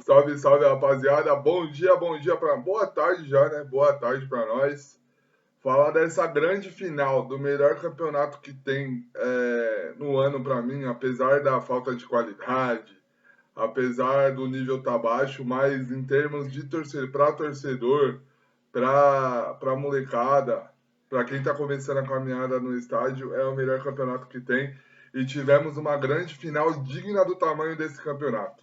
Salve, salve, rapaziada. Bom dia para boa tarde já, né? Boa tarde para nós. Falar dessa grande final do melhor campeonato que tem no ano para mim, apesar da falta de qualidade, apesar do nível tá baixo, mas em termos de para torcedor, para molecada, para quem tá começando a caminhada no estádio, é o melhor campeonato que tem. E tivemos uma grande final digna do tamanho desse campeonato.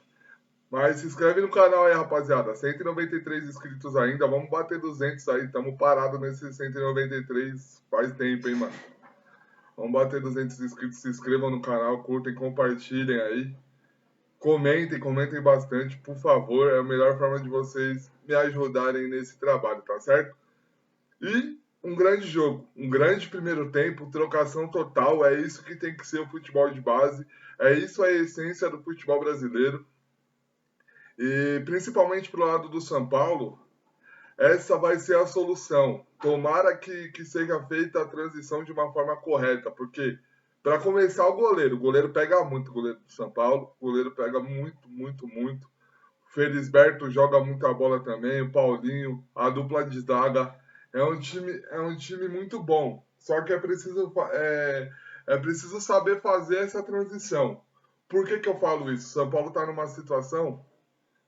Mas se inscreve no canal aí, rapaziada. 193 inscritos ainda. Vamos bater 200 aí. Tamo parado nesses 193 faz tempo, hein, mano. Vamos bater 200 inscritos. Se inscrevam no canal, curtem, compartilhem aí. Comentem bastante, por favor. É a melhor forma de vocês me ajudarem nesse trabalho, tá certo? E um grande jogo, um grande primeiro tempo, trocação total. É isso que tem que ser o futebol de base. É isso a essência do futebol brasileiro. E principalmente pro lado do São Paulo, essa vai ser a solução. Tomara que seja feita a transição de uma forma correta, porque para começar o goleiro pega muito, o goleiro do São Paulo, o goleiro pega muito, muito, muito. O Felisberto joga muita bola também, o Paulinho, a dupla de zaga. É um time muito bom. Só que é preciso saber fazer essa transição. Por que eu falo isso? São Paulo está numa situação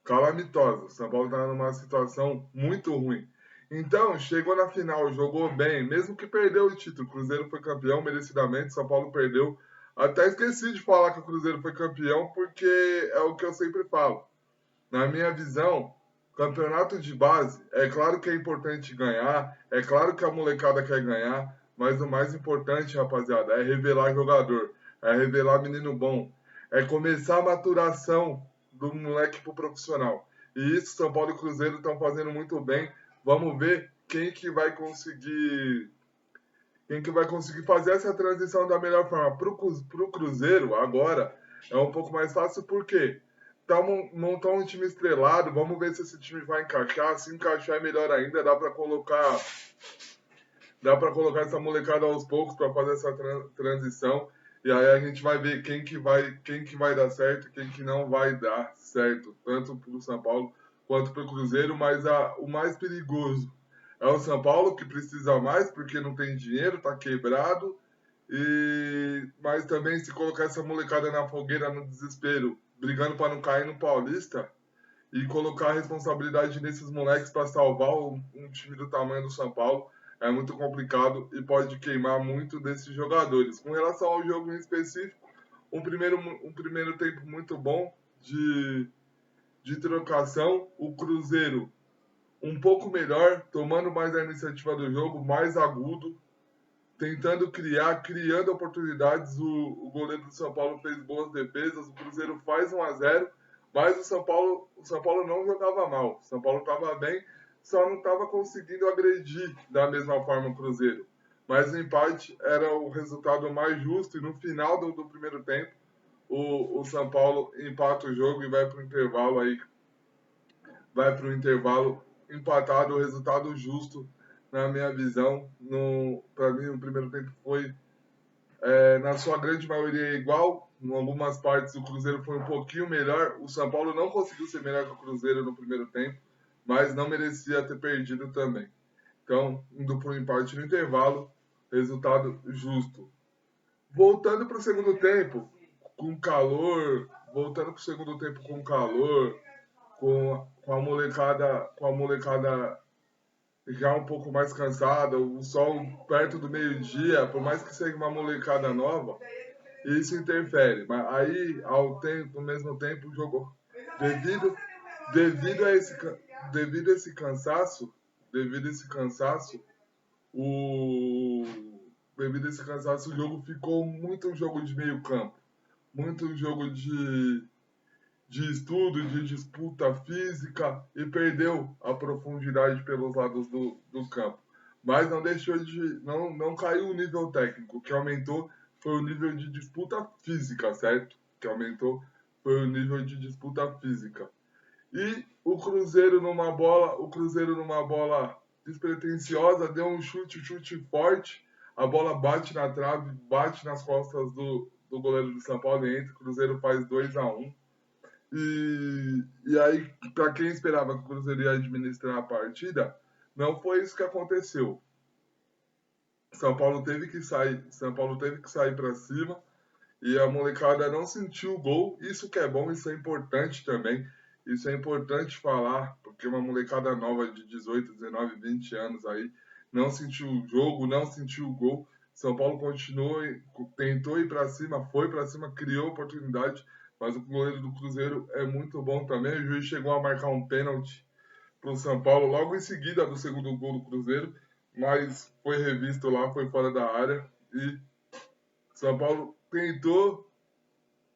calamitosa. O São Paulo está numa situação muito ruim. Então, chegou na final, jogou bem, mesmo que perdeu o título. O Cruzeiro foi campeão merecidamente, São Paulo perdeu. Até esqueci de falar que o Cruzeiro foi campeão, porque é o que eu sempre falo. Na minha visão, campeonato de base, é claro que é importante ganhar, é claro que a molecada quer ganhar, mas o mais importante, rapaziada, é revelar jogador, é revelar menino bom, é começar a maturação do moleque pro profissional. E isso São Paulo e Cruzeiro estão fazendo muito bem. Vamos ver quem que vai conseguir fazer essa transição da melhor forma. Pro Cruzeiro, agora, é um pouco mais fácil, porque montar um time estrelado, vamos ver se esse time vai encaixar. Se encaixar é melhor ainda, dá para colocar essa molecada aos poucos para fazer essa transição. E aí a gente vai ver quem que vai dar certo e quem que não vai dar certo, tanto para o São Paulo quanto para o Cruzeiro, mas o mais perigoso é o São Paulo, que precisa mais porque não tem dinheiro, está quebrado, mas também se colocar essa molecada na fogueira no desespero, brigando para não cair no Paulista, e colocar a responsabilidade nesses moleques para salvar um time do tamanho do São Paulo é muito complicado e pode queimar muito desses jogadores. Com relação ao jogo em específico, um primeiro tempo muito bom de trocação. O Cruzeiro um pouco melhor, tomando mais a iniciativa do jogo, mais agudo, tentando criando oportunidades. O goleiro do São Paulo fez boas defesas, o Cruzeiro faz 1-0, mas o São Paulo não jogava mal. O São Paulo estava bem, só não estava conseguindo agredir da mesma forma o Cruzeiro. Mas o empate era o resultado mais justo e no final do primeiro tempo o São Paulo empata o jogo e vai para o intervalo empatado, o resultado justo na minha visão. Para mim, o primeiro tempo foi, na sua grande maioria, igual. Em algumas partes, o Cruzeiro foi um pouquinho melhor. O São Paulo não conseguiu ser melhor que o Cruzeiro no primeiro tempo, mas não merecia ter perdido também. Então, indo para o empate no intervalo, resultado justo. Voltando para o segundo tempo, com calor, voltando para o segundo tempo com calor, com a molecada já um pouco mais cansada, o sol perto do meio-dia, por mais que seja uma molecada nova, isso interfere. Mas aí, ao mesmo tempo, jogou. Devido, devido a esse, devido a esse cansaço, devido a esse cansaço, o, devido a esse cansaço, o jogo ficou muito um jogo de meio campo, muito um jogo de estudo, de disputa física e perdeu a profundidade pelos lados do campo. Mas não deixou de. Não caiu o nível técnico. O que aumentou foi o nível de disputa física, certo? O que aumentou foi o nível de disputa física. E o Cruzeiro numa bola despretensiosa, deu um chute forte, a bola bate na trave, bate nas costas do goleiro do São Paulo e entra, o Cruzeiro faz 2-1. E aí, para quem esperava que o Cruzeiro ia administrar a partida, não foi isso que aconteceu. São Paulo teve que sair para cima e a molecada não sentiu o gol. Isso que é bom, isso é importante também. Isso é importante falar, porque uma molecada nova de 18, 19, 20 anos aí não sentiu o jogo, não sentiu o gol. São Paulo continuou, tentou ir para cima, foi para cima, criou oportunidade, mas o goleiro do Cruzeiro é muito bom também. O juiz chegou a marcar um pênalti para o São Paulo logo em seguida do segundo gol do Cruzeiro, mas foi revisto lá, foi fora da área e São Paulo tentou,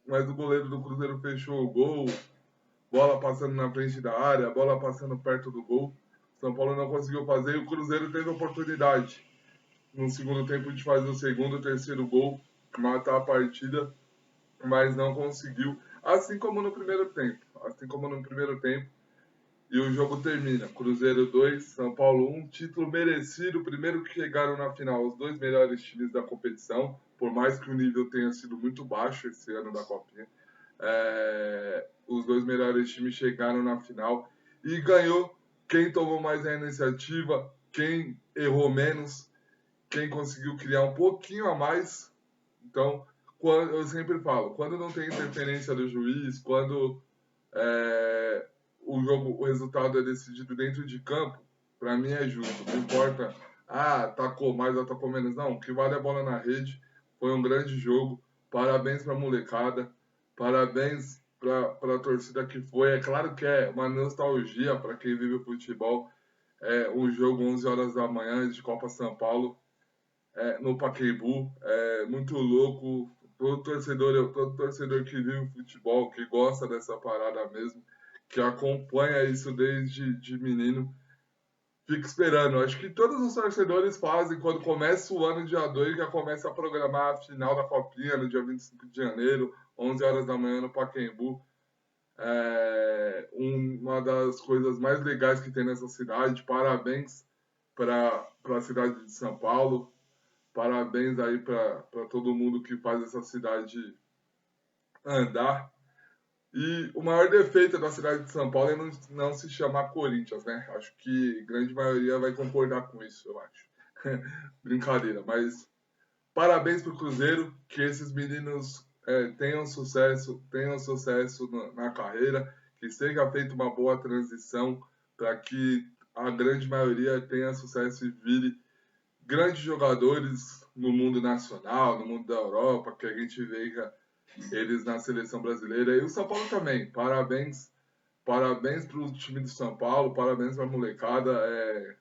mas o goleiro do Cruzeiro fechou o gol, bola passando na frente da área, bola passando perto do gol. São Paulo não conseguiu fazer e o Cruzeiro teve oportunidade no segundo tempo de fazer o segundo, terceiro gol, matar a partida, mas não conseguiu. Assim como no primeiro tempo. Assim como no primeiro tempo. E o jogo termina. Cruzeiro 2, São Paulo 1. Título merecido. Primeiro que chegaram na final os dois melhores times da competição. Por mais que o nível tenha sido muito baixo esse ano da Copinha. Os dois melhores times chegaram na final. E ganhou quem tomou mais a iniciativa, quem errou menos, quem conseguiu criar um pouquinho a mais. Então, eu sempre falo, quando não tem interferência do juiz, quando é, o resultado é decidido dentro de campo, para mim é justo. Não importa, atacou mais, atacou menos. Não, o que vale é a bola na rede. Foi um grande jogo. Parabéns para a molecada. Parabéns para a torcida que foi. É claro que é uma nostalgia para quem vive o futebol. É um jogo 11 horas da manhã de Copa São Paulo, no Pacaembu. É muito louco. Todo torcedor que vive o futebol, que gosta dessa parada mesmo, que acompanha isso desde de menino, fica esperando. Acho que todos os torcedores fazem quando começa o ano dia 2, já começa a programar a final da Copinha no dia 25 de janeiro, 11 horas da manhã no Pacaembu. Uma das coisas mais legais que tem nessa cidade. Parabéns para a cidade de São Paulo. Parabéns aí para todo mundo que faz essa cidade andar. E o maior defeito da cidade de São Paulo é não se chamar Corinthians, né? Acho que a grande maioria vai concordar com isso, eu acho. Brincadeira, mas parabéns pro Cruzeiro, que esses meninos tenham sucesso na carreira, que seja feita uma boa transição para que a grande maioria tenha sucesso e vire grandes jogadores no mundo nacional, no mundo da Europa, que a gente veja eles na seleção brasileira. E o São Paulo também. Parabéns, parabéns para o time do São Paulo, parabéns para a molecada.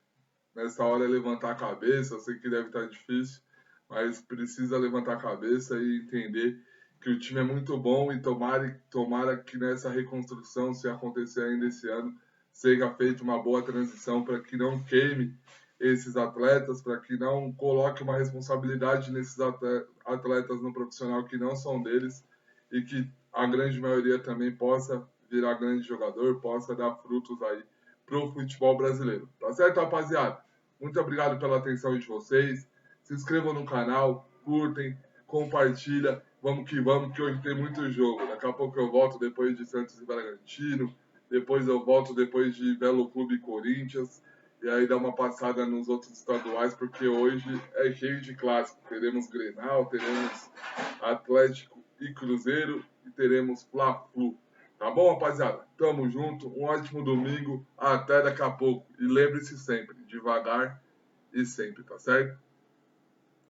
Nessa hora é levantar a cabeça, eu sei que deve estar difícil, mas precisa levantar a cabeça e entender que o time é muito bom e tomara que nessa reconstrução, se acontecer ainda esse ano, seja feita uma boa transição para que não queime esses atletas, para que não coloque uma responsabilidade nesses atletas no profissional que não são deles e que a grande maioria também possa virar grande jogador, possa dar frutos aí pro futebol brasileiro. Tá certo, rapaziada? Muito obrigado pela atenção de vocês. Se inscrevam no canal, curtem, compartilha. Vamos que hoje tem muito jogo. Daqui a pouco eu volto depois de Santos e Bragantino. Depois eu volto depois de Belo Clube e Corinthians. E aí dá uma passada nos outros estaduais, porque hoje é cheio de clássico. Teremos Grenal, teremos Atlético e Cruzeiro e teremos Fla-Flu. Tá bom, rapaziada? Tamo junto. Um ótimo domingo. Até daqui a pouco. E lembre-se sempre, devagar e sempre, tá certo?